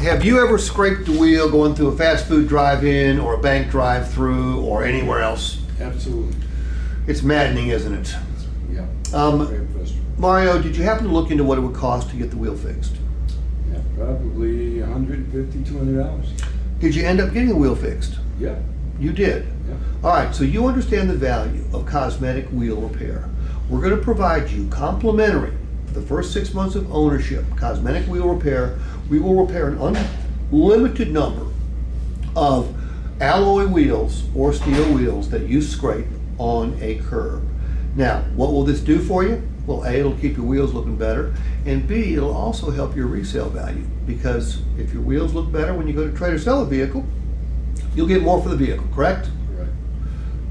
have you ever scraped the wheel going through a fast food drive-in or a bank drive-through or anywhere else? Absolutely. It's maddening, isn't it? Yeah. Um, Very frustrating. Mario, did you happen to look into what it would cost to get the wheel fixed? Yeah, probably $150, $200. Did you end up getting the wheel fixed? Yeah. You did. Yeah. All right, so you understand the value of cosmetic wheel repair. We're going to provide you complimentary for the first 6 months of ownership, cosmetic wheel repair. We will repair an unlimited number of alloy wheels or steel wheels that you scrape on a curb. Now, what will this do for you? Well, A, it'll keep your wheels looking better, and B, it'll also help your resale value, because if your wheels look better when you go to trade or sell a vehicle, you'll get more for the vehicle, correct? Correct.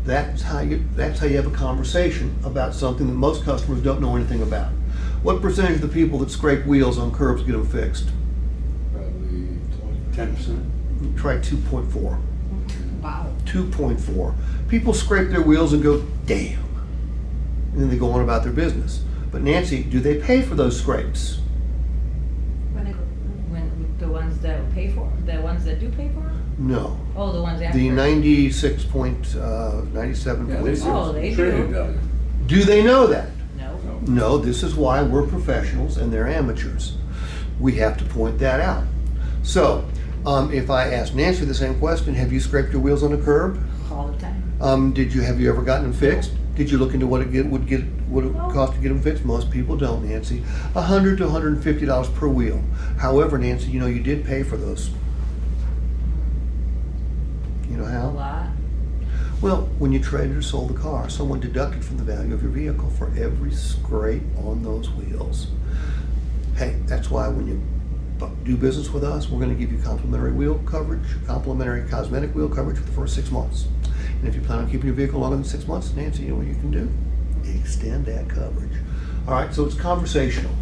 That's how you have a conversation about something that most customers don't know anything about. What percentage of the people that scrape wheels on curbs get them fixed? Probably 10%. Try 2.4. Wow. 2.4. People scrape their wheels and go, damn. And then they go on about their business. But Nancy, do they pay for those scrapes? When the ones that pay for, the ones that do pay for it? No. Oh, the ones after. The 96.97. Yeah, they Oh, they traded do. value. Do they know that? No. No. No, this is why we're professionals and they're amateurs. We have to point that out. So, if I ask Nancy the same question, have you scraped your wheels on a curb? All the time. Have you ever gotten them fixed? Did you look into what it would No. cost to get them fixed? Most people don't, Nancy. $100 to $150 per wheel. However, Nancy, you know you did pay for those. You know A how? lot. Well, when you traded or sold the car, someone deducted from the value of your vehicle for every scrape on those wheels. Hey, that's why when you do business with us, we're going to give you complimentary wheel coverage, complimentary cosmetic wheel coverage for the first 6 months. And if you plan on keeping your vehicle longer than 6 months, Nancy, you know what you can do? Extend that coverage. All right, so it's conversational.